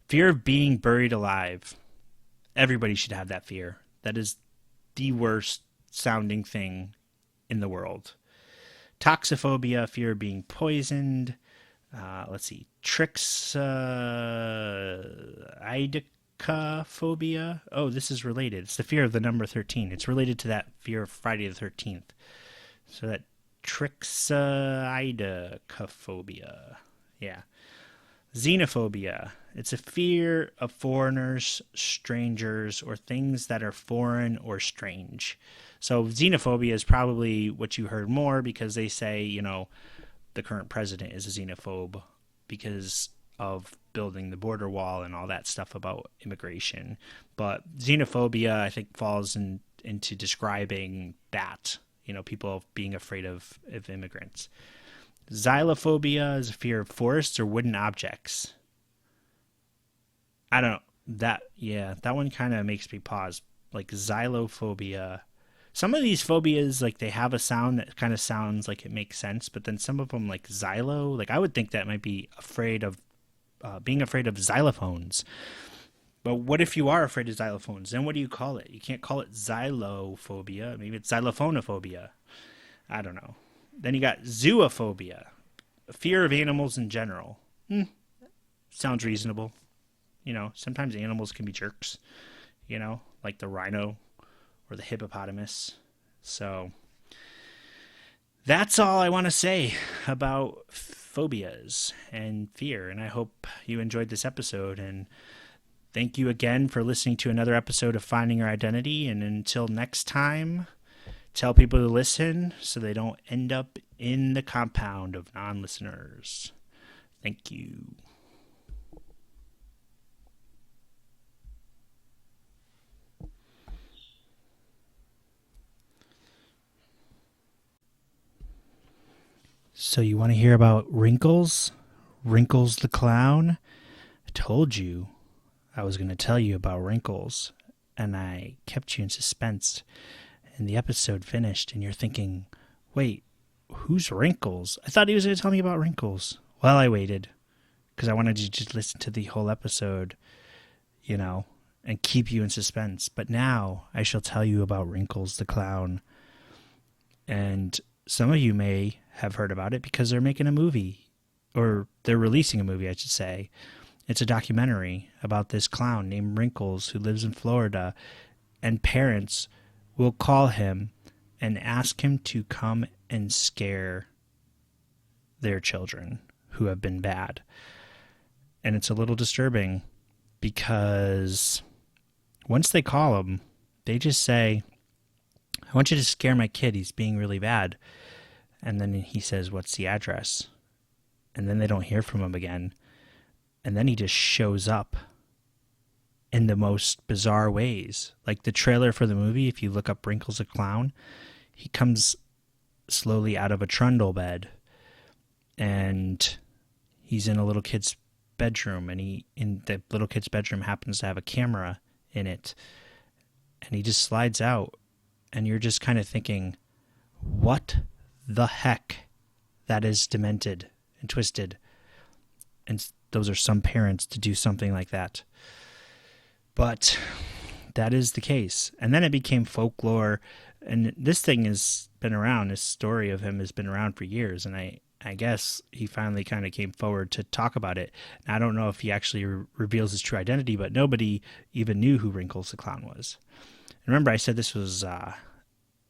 fear of being buried alive. Everybody should have that fear. That is the worst sounding thing in the world. Toxophobia, fear of being poisoned. Let's see. Trichidaicaphobia. Oh, this is related. It's the fear of the number 13. It's related to that fear of Friday the 13th. So that Trichidaicaphobia. Yeah. Xenophobia. It's a fear of foreigners, strangers, or things that are foreign or strange. So xenophobia is probably what you heard more because they say, the current president is a xenophobe because of building the border wall and all that stuff about immigration. But xenophobia, I think, falls into describing that, people being afraid of immigrants. Xylophobia is a fear of forests or wooden objects. I don't know. That one kind of makes me pause. Like xylophobia. Some of these phobias, like they have a sound that kind of sounds like it makes sense, but then some of them, like xylo, like I would think that might be being afraid of xylophones. But what if you are afraid of xylophones? Then what do you call it? You can't call it xylophobia. Maybe it's xylophonophobia. I don't know. Then you got zoophobia, fear of animals in general. Sounds reasonable. Sometimes animals can be jerks, like the rhino or the hippopotamus. So that's all I want to say about phobias and fear. And I hope you enjoyed this episode. And thank you again for listening to another episode of Finding Your Identity. And until next time, tell people to listen so they don't end up in the compound of non-listeners. Thank you. So you want to hear about Wrinkles? Wrinkles the clown? I told you I was going to tell you about Wrinkles, and I kept you in suspense. And the episode finished, and you're thinking, wait, who's Wrinkles? I thought he was going to tell me about Wrinkles. Well, I waited, because I wanted you to just listen to the whole episode, and keep you in suspense. But now I shall tell you about Wrinkles the clown. And some of you may have heard about it because they're making a movie, or they're releasing a movie, I should say. It's a documentary about this clown named Wrinkles who lives in Florida, and parents will call him and ask him to come and scare their children who have been bad. And it's a little disturbing because once they call him, they just say, I want you to scare my kid. He's being really bad. And then he says, what's the address? And then they don't hear from him again. And then he just shows up in the most bizarre ways. Like the trailer for the movie, if you look up Wrinkles the Clown, he comes slowly out of a trundle bed. And he's in a little kid's bedroom. And in the little kid's bedroom happens to have a camera in it. And he just slides out. And you're just kind of thinking, what the heck? That is demented and twisted. And those are some parents to do something like that. But that is the case. And then it became folklore. And this thing has been around. This story of him has been around for years. And I guess he finally kind of came forward to talk about it. And I don't know if he actually reveals his true identity, but nobody even knew who Wrinkles the Clown was. And remember, I said this was,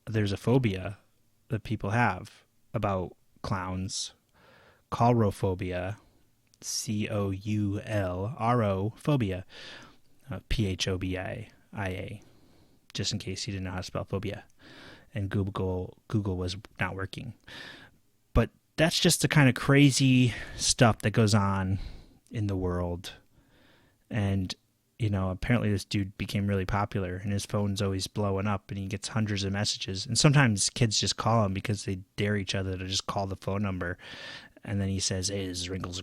there's a phobia that people have about clowns, coulrophobia, Coulro, phobia, Phobia, just in case you didn't know how to spell phobia, and Google was not working. But that's just the kind of crazy stuff that goes on in the world. And apparently this dude became really popular, and his phone's always blowing up, and he gets hundreds of messages. And sometimes kids just call him because they dare each other to just call the phone number. And then he says, hey, this is Wrinkles the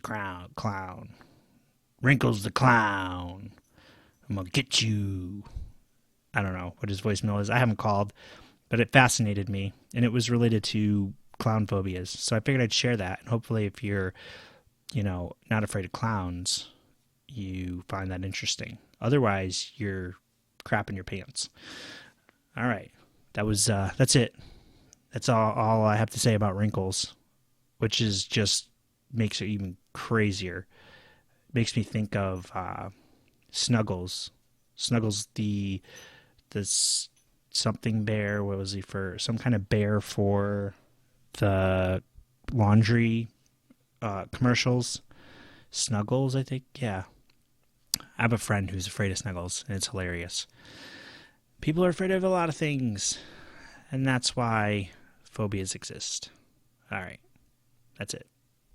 clown. Wrinkles the clown. I'm going to get you. I don't know what his voicemail is. I haven't called, but it fascinated me, and it was related to clown phobias. So I figured I'd share that, and hopefully if you're, not afraid of clowns, you find that interesting. Otherwise, you're crapping your pants. All right. That's it. That's all I have to say about Wrinkles, which is just makes it even crazier. Makes me think of Snuggles. Snuggles, the something bear. What was he for? Some kind of bear for the laundry commercials. Snuggles, I think. Yeah. I have a friend who's afraid of Snuggles, and it's hilarious. People are afraid of a lot of things, and that's why phobias exist. All right. That's it.